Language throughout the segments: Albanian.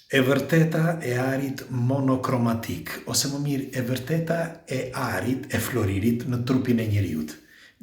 E vërteta e arit monokromatik, ose më mirë, e vërteta e arit e floririt në trupin e njeriut.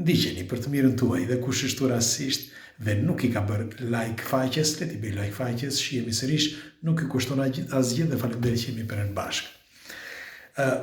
Ndiqeni për të mirën tuaj dhe kush është rastësisht dhe nuk i ka bërë like faqes, le t'i bëj like faqes, shihemi sërish, nuk i kushton asgjë dhe faleminderit që jemi për bashkë.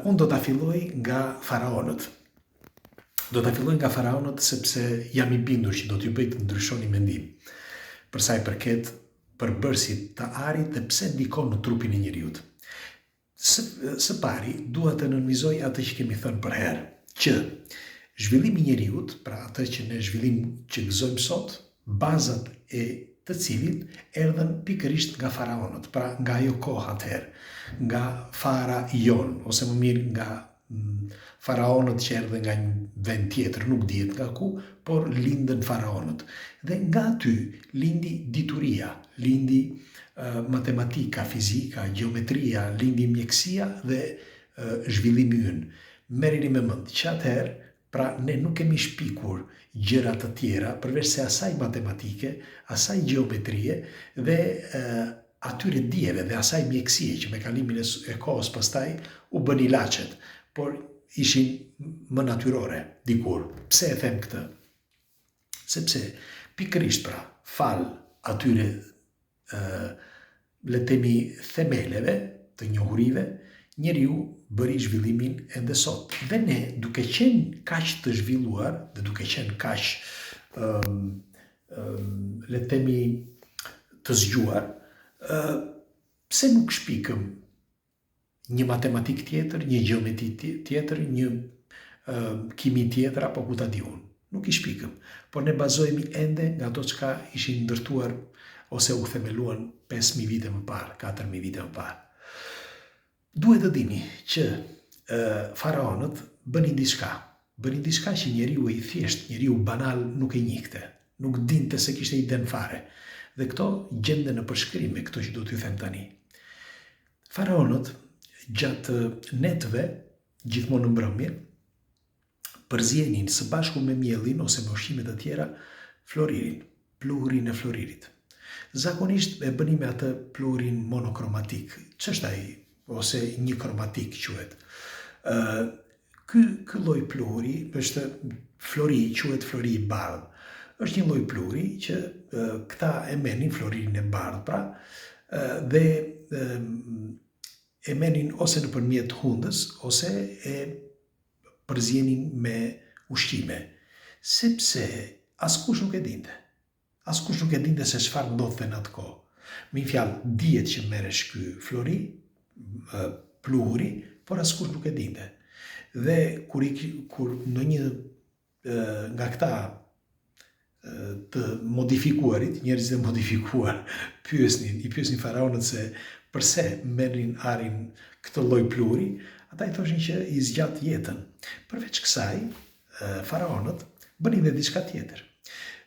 Unë do ta filloj nga faraonët. Sepse jam i bindur që do t'ju bëj të ndryshoni mendim për sa i përket përbërësit të arit dhe pse ndikon në trupin e njeriut. Së pari, dua të nënvizoj atë që kemi thënë për herë, që zhvillimi i njeriut, pra atë që ne zhvillim që gëzojmë sot, bazat e të cilit erdhen pikërisht nga faraonët, pra nga ajo kohë atëherë, nga faraion, ose më mirë nga faraonët që erdhen nga një vend tjetër, nuk dihet nga ku, por lindën faraonët. Dhe nga aty lindi dituria, lindi matematika, fizika, geometria, lindi mjekësia dhe zhvillimi ynë. Merrni me mend që atëherë, pra ne nuk kemi shpikur gjëra të tjera përveç se asaj matematike, asaj geometrie dhe atyre dijeve dhe asaj mjekësie që me kalimin e kohës pastaj u bën ilaçet, por ishin më natyrore dikur. Pse e them këtë? Sepse pikërisht pra fal atyre le themi themeleve të njohurive, njeriu bëri zhvillimin ende sot. Dhe ne, duke qenë kaq të zhvilluar dhe duke qenë kaq le themi të zgjuar, pse nuk shpikëm një matematik tjetër, një geometri tjetër, një kimi tjetër, apo ku ta di unë. Nuk i shpikëm, por ne bazohemi ende nga ato çka ishin ndërtuar ose u themeluan 5.000 vite më parë, 4.000 vite më parë. Duhet të dini që faraonët bënin diçka që njeriu i thjesht, njeriu banal nuk e njihte, nuk dinte se kishte iden fare. Dhe këto gjenden në përshkrime, këto që do t'ju them tani. Faraonët gjatë netëve, gjithmonë në mbrëmje, përzjenin së bashku me mielin ose me ushqimet e tjera floririn, pluhurin e floririt. Zakonisht e bëni me atë pluhurin monokromatik, ç'është ai, ose një kromatik quhet. Ky lloj pluhuri është flori, quhet flori i bardhë. Është një lloj pluhuri që këta e merrin floririn e bardhë, pra, dhe e merrin ose nëpërmjet hundës ose e përzjenin me ushqime, sepse askush nuk e dinte. Askush nuk e dinte se çfarë ndodhte në atë kohë. Me një fjalë, dihet që merresh ky flori, pluhuri, por askush nuk e dinte. Dhe kur ndonjë nga këta të modifikuarit, njerëzit e modifikuar, i pyesnin faraonët se përse merrin arin këtë lloj pluhuri, ata i thoshin që i zgjat jetën. Përveç kësaj, faraonët bënin edhe diçka tjetër.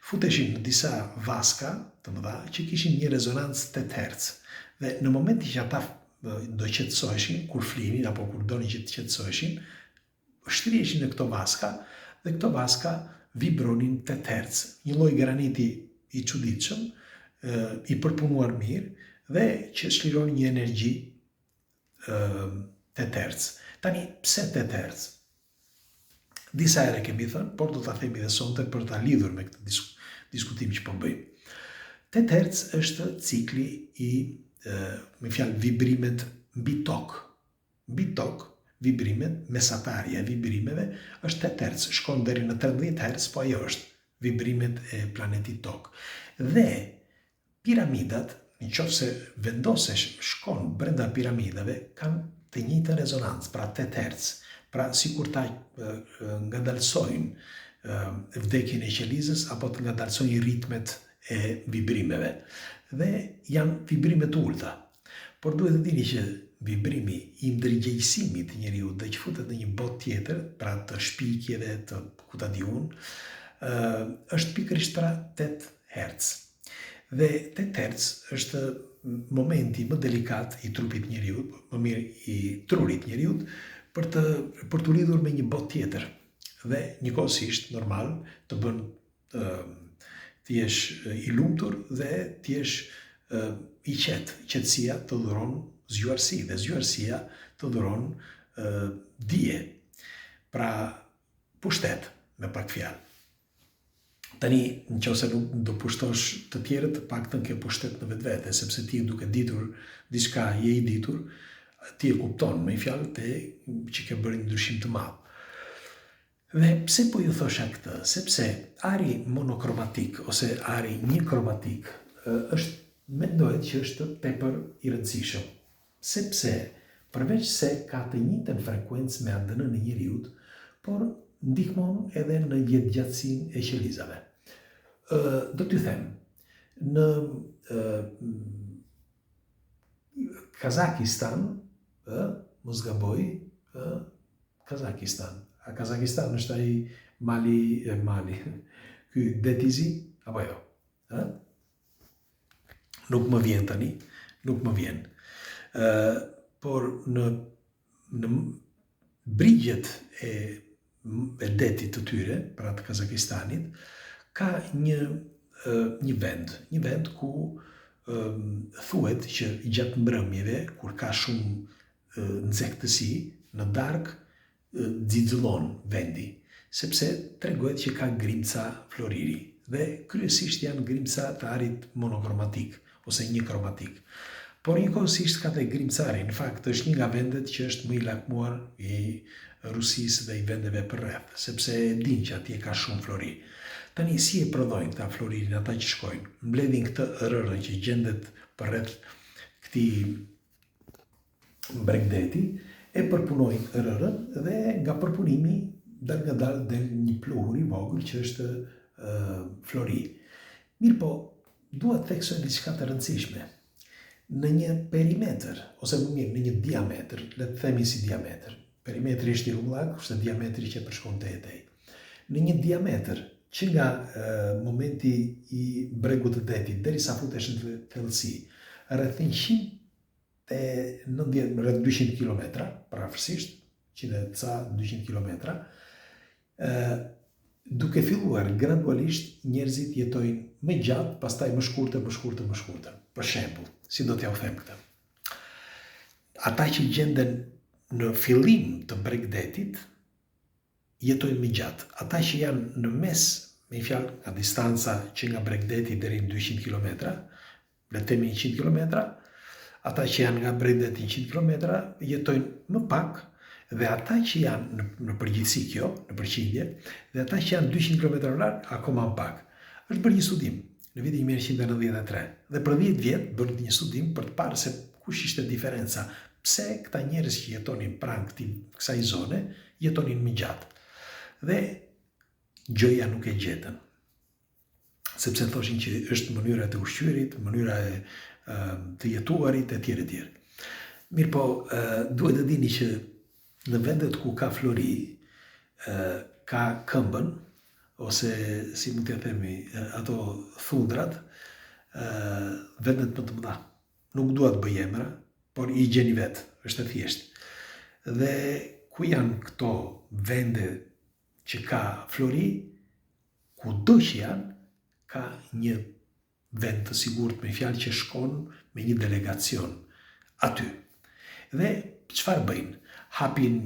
Futeshin në disa vaska të mëdha që kishin një rezonancë 8 Hz. Dhe në momentin që ata do qetësoheshin kur flinin apo kur donin që të qetësoheshin, shtrihesin në këto vaska dhe këto vaska vibronin 8 Hz. Një lloj graniti i çuditshëm, i përpunuar mirë dhe që çliron një energji 8 Hz. Tani, pse 8 Hz? Disa herë kemi thënë, por do ta themi edhe sonte për ta lidhur me këtë diskutim që po bëjmë. 8 Hz është cikli i, me fjalë, vibrimet mbi tokë. Mbi tokë, vibrimet, mesatarja e vibrimeve është 8 Hz, shkon deri në 13 Hz, po ajo është vibrimet e planetit tokë. Dhe piramidat, nëse vendosesh shkon brenda piramidave, kanë të njëjtën rezonancë, pra 8 Hz. Pra sikur ta ngadalsojnë vdekjen e qelizës apo të ngadalsojnë ritmet e vibrimeve. Dhe janë vibrime të ulta. Por duhet të dini që vibrimi i ndërgjegjësimit të njeriut dhe që futet në një botë tjetër, pra të shpikjeve, të ku ta di unë, është pikërisht pra 8 Hz. Dhe 8 Hz është momenti më delikat i trupit njeriut, më mirë i trurit njeriut, për të lidhur me një botë tjetër. Dhe njëkohësisht, normal, të bën të jesh i lumtur dhe të jesh i qetësia të dhuron zgjuarsi dhe zgjuarsia të dhuron dije, pra pushtet me pak fjalë. Tani, nëse nuk do pushtosh të tjerët, paktën ke pushtet në vetvete, sepse ti duke ditur diçka, je i ditur, ti e kupton me fjalë që ke bërë një ndryshim të madh. Dhe pse po ju thosha këtë? Sepse ari monokromatik ose ari njëkromatik mendohet që është tepër i rëndësishëm. Sepse përveç se ka të njëjtën frekuencë me ADN-n e njeriut, por ndihmon edhe në jetëgjatësinë e qelizave. Do t'ju them, në Kazakistan, mos gaboj, Kazakistan. A Kazakistan është ai Mali, ky detizi, apo jo? Nuk më vjen tani, nuk më vjen. Por në brigjet e detit të tyre, pra të Kazakistanit, ka një vend ku thuhet që gjatë mbrëmjeve, kur ka shumë nxehtësi, në darkë xixëllon vendi, sepse tregohet që ka grimca floriri dhe kryesisht janë grimca të arit monokromatik ose njëkromatik. Por njëkohësisht ka dhe grimcari, në fakt është një nga vendet që është më i lakmuar i Rusisë dhe i vendeve përreth, sepse e din që atje ka shumë flori. Tani si e prodhojnë këta floririn ata që shkojnë? Mbledhin këtë rërën që gjendet përreth këtij bregdeti, e përpunojnë rërën dhe nga përpunimi dal nga dal del një pluhur i vogël që është flori. Mirë po, dua të theksoj diçka të rëndësishme. Në një perimetër, ose më mirë, në një diametër, le të themi si diametër. Perimetri është i rrumbullak, kurse diametri që përshkon te etej. Në një diametër që nga momenti i bregut të detit derisa futesh në thellësi, rreth 200 kilometra, parafërsisht, 200 kilometra, duke filluar gradualisht njerëzit jetojnë më gjatë, pastaj më shkurtër. Për shembull, si do t'ja u them këtë? Ata që gjenden në fillim të bregdetit jetojnë më gjatë. Ata që janë në mes, me fjalë, nga distanca që nga bregdeti deri në 200 km, le të themi 100 km, ata që janë nga bregdeti 100 km jetojnë më pak, dhe ata që janë në përgjithësi kjo, në përqindje, dhe ata që janë 200 km larg, akoma më pak. Është bërë një studim në vitin 1993 dhe për 10 vjet bërë një studim për të parë se kush ishte diferenca, pse këta njerëz që jetonin pranë kësaj zone jetonin më gjatë. Dhe gjoja nuk e gjetën, sepse thoshin që është mënyra e ushqyerit, mënyra e të jetuarit e tjerë. Mirë po, duhet të dini që në vendet ku ka flori, ka këmbën, ose si mund t'ja themi, ato thundrat, vendet më të mëdha. Nuk dua të bëj emra, por i gjeni vetë, është e thjeshtë. Dhe ku janë këto vende që ka flori, kudo që janë, ka një vend të sigurt, me fjalë që shkon me një delegacion aty. Dhe çfarë bëjnë? Hapin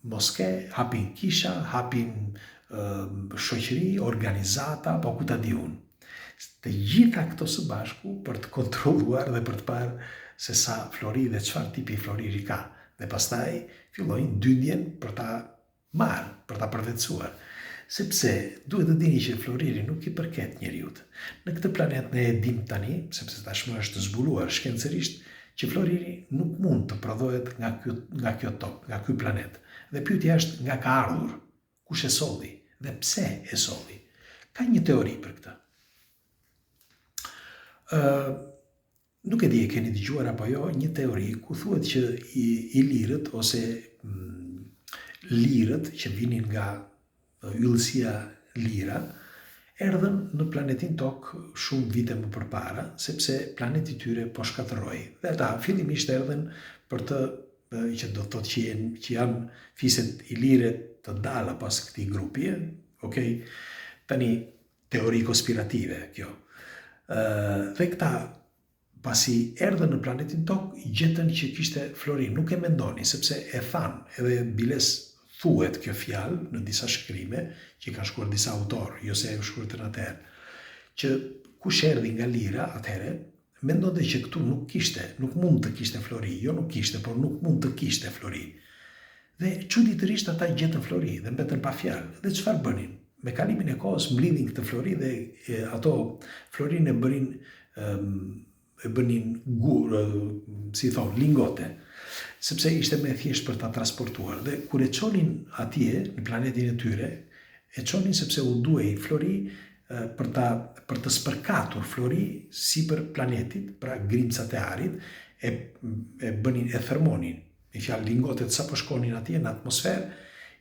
moske, hapin kisha, hapin shoqëri, organizata, po ku ta di unë. Të gjitha këto së bashku për të kontrolluar dhe për të parë se sa flori dhe çfarë tipi floriri ka. Dhe pastaj fillojnë dyndjen për ta marrë, për ta përvetësuar. Sepse duhet të dini që floriri nuk i përket njeriut. Në këtë planet ne e dim tani, sepse tashmë është zbuluar shkencërisht, që floriri nuk mund të prodhohet nga kjo top, nga ky planet. Dhe pyetja është nga ka ardhur, kush e solli dhe pse e solli. Ka një teori për këtë. Nuk e di e keni dëgjuar apo jo, një teori ku thuhet që i lirët ose lirët që vinin nga yllësia lira erdhën në planetin Tokë shumë vite më përpara, sepse planeti tyre po shkatërroi. Dhe ata fillimisht erdhën për të, që do të thotë që janë fiset i lire të dala pas këtij grupi, okay? Tani teori konspirative kjo. Dhe këta pasi erdhën në planetin Tokë, gjetën që kishte florinë. Nuk e mendoni, sepse e thanë, edhe biles thuhet kjo fjalë në disa shkrime, që kanë shkruar disa autor, jo se ajo shkruar atëherë, që kush erdhi nga Lira atëherë, mendonte që këtu nuk mund të kishte flori, jo nuk kishte, por nuk mund të kishte flori. Dhe çuditërisht ata gjetën flori dhe mbetën pa fjalë. Dhe çfarë bënin? Me kalimin e kohës mblidhin këtë flori dhe ato florinë e bënin lingote, sepse ishte më thjesht për ta transportuar. Dhe kur e çonin atje në planetin e tyre, e çonin sepse u duhej flori për të spërkatur flori sipër planetit, pra grimcat e arit e thermonin. Me fjalë, lingotet sa po shkonin atje në atmosferë,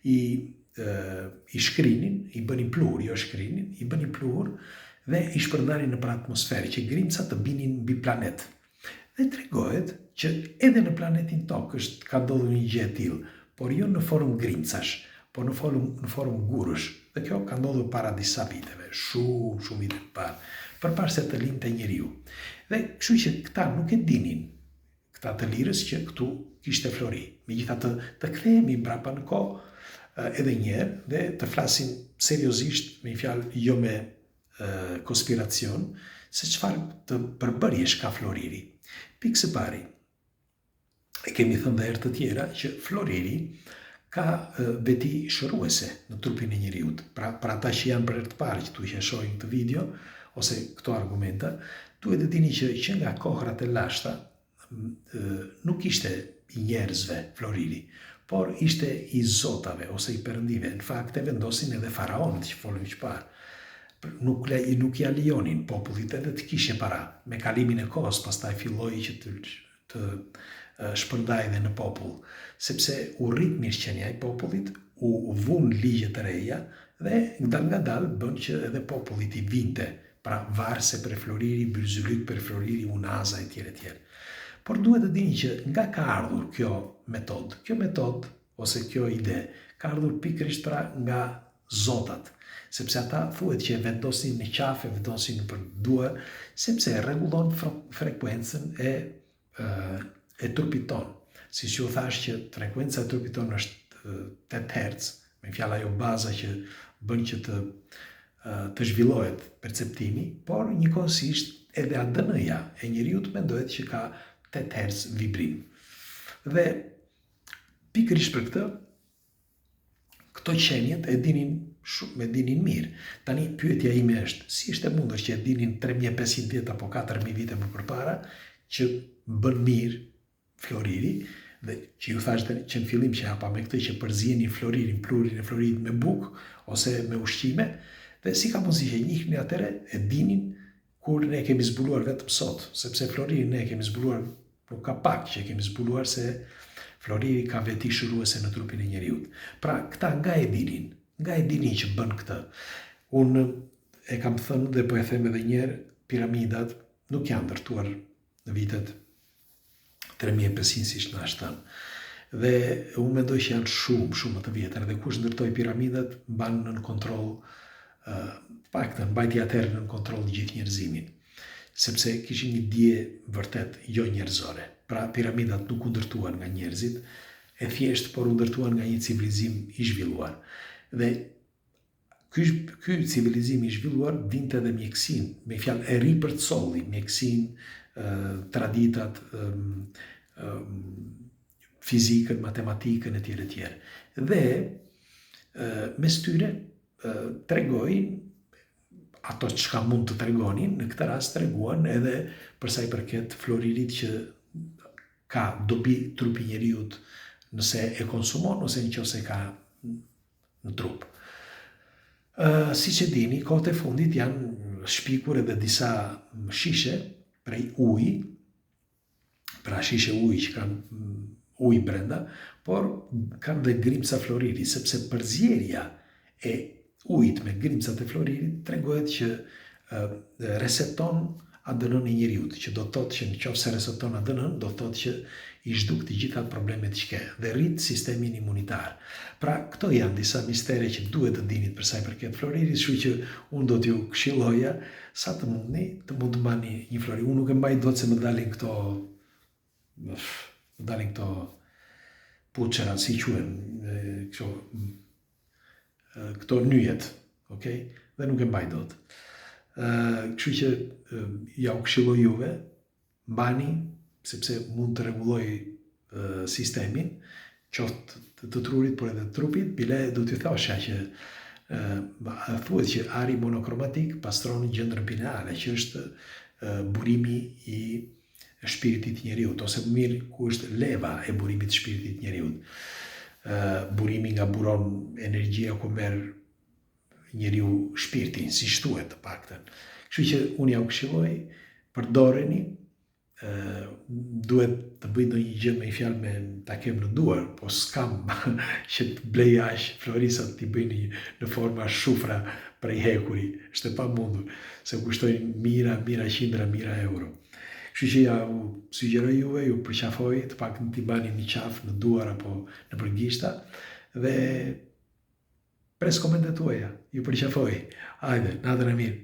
i shkrinin, i bënin pluhur, jo shkrinin, i bënin pluhur dhe i shpërndanin nëpër atmosferë, që grimcat të binin mbi planet. Dhe tregohet që edhe në planetin Tokë ka ndodhur një gjë e tillë, por jo në formë grimcash, por në formë gurësh. Dhe kjo ka ndodhur para disa viteve, shumë vite përpara se të lindte njeriu. Dhe kështu që këta nuk e dinin, këta të lirës, që këtu kishte flori. Megjithatë, të kthehemi mbrapa në kohë edhe njerë dhe të flasim seriozisht, me fjalë jo me konspiracion, se çfarë të përbërjesh ka floriri. Pikë së pari, e kemi thënë dhe herë të tjera që floriri ka veti shëruese në trupin e njeriut. Pra ata që janë për herë të parë që tu që shohin këtë video, ose këto argumenta, duhet të dini që nga kohrat e lashta nuk ishte i njerëzve floriri, por ishte i zotave ose i perëndive. Në fakt e vendosin edhe faraonët që folëm që parë. Nuk ja lejonin popullit edhe të kishe para. Me kalimin e kohës pastaj filloi që të shpërndaj dhe në popull, sepse u rrit mirëqenia i popullit, u vun ligje të reja dhe nga dal bën që edhe popullit i vinte, pra varse për floriri, bylzylyk për floriri, unaza e tjerë. Por duhet të dini që nga ka ardhur kjo metodë ose kjo ide, ka ardhur pikërisht pra nga zotat, sepse ata thuhet që vendosin në qafë, vendosin për duar, sepse rregullon frekuencën e trupit ton. Si që u thash që frekuenca e trupit ton është 8 Hz, me fjalë ajo baza që bën që të zhvillohet perceptimi, por njëkohësisht edhe ADN-ja e njeriut mendohet që ka 8 Hz vibrim. Dhe pikërisht për këtë, këto qenjet e dinin mirë. Tani pyetja ime është, si është e mundur që e dinin 3500 vjet apo 4000 vite më përpara që bën mirë floriri, dhe që ju thashtë që në fillim që hapa me këtë që përzjenin floririn, pluhurin e floririt me bukë ose me ushqime, dhe si ka mundësi që njihnin atëre e dinin kur ne kemi zbuluar vetëm sot, sepse floririn ne kemi zbuluar, nuk ka pak që kemi zbuluar se floriri ka veti shëruese në trupin e njeriut. Pra, këta nga e dinin që bën këtë. Unë e kam thënë dhe po e them edhe njerë, piramidat nuk janë ndërtuar në vitet 3500 si që na thënë. Dhe unë mendoj që janë shumë të vjetër, dhe kush ndërtoi piramidat mban në kontroll, paktën mbajti atëherë në kontroll gjithë njerëzimin, sepse kishin një dije vërtet jo njerëzore. Pra piramidat nuk u ndërtuan nga njerëzit, e thjesht, por u ndërtuan nga një civilizim i zhvilluar. Dhe ky civilizim i zhvilluar vinte edhe mjekësinë, me fjalë e ripërcolli mjekësinë, traditat, fizikën, matematikën e tjerë. Dhe mes tyre tregojnë ato që mund të tregonin, në këtë rast treguan edhe përsa i përket floririt që ka dobi trupi njeriut nëse e konsumon ose nëse ka në trup. Si që dini, kohët e fundit janë shpikur edhe disa shishe prej uji, pra shishe uji që kanë uji brenda, por kanë dhe grimca floriri, sepse përzierja e ujit me grimcat e floririt tregohet që reseton ADN-n e njeriut, që do të thotë që në qoftë se reseton ADN-n, do të thotë që i zhduk të gjitha problemet që ke dhe rrit sistemin imunitar. Pra, këto janë disa mistere që duhet të dinit për sa i përket floridit, kështu që unë do t'ju këshilloja sa të mundni të mund të mbani një florid. Unë nuk e mbaj dot se më dalin këto puçera, si quhen, këto nyjet, okay? Dhe nuk e mbaj dot. Kështu që ja u këshilloj juve, mbani, sepse mund të rregulloj sistemin, qoftë të trurit, por edhe të trupit. Bile do t'ju thosha që thuhet që ari monokromatik pastron gjendrën pineale, që është burimi i shpiritit njeriut, ose mirë ku është leva e burimit të shpiritit njeriut. Burimi nga buron energjia ku merr njeriu shpirtin, si shtuhet të paktën. Kështu që unë ja u këshilloj, përdoreni, duhet të bëj ndonjë gjë me një fjalë me ta kem në duar, po s'kam që të blej aq florisat t'i bëj në forma shufra prej hekuri. Është e pamundur, se kushtojnë mira qindra mira euro. Kështu që ja u sugjeroj juve, ju përqafoj, të paktën t'i bani një qaf në duar apo në përgishta dhe pres komentet tuaja, ju përqafoj. Hajde, natën e mirë.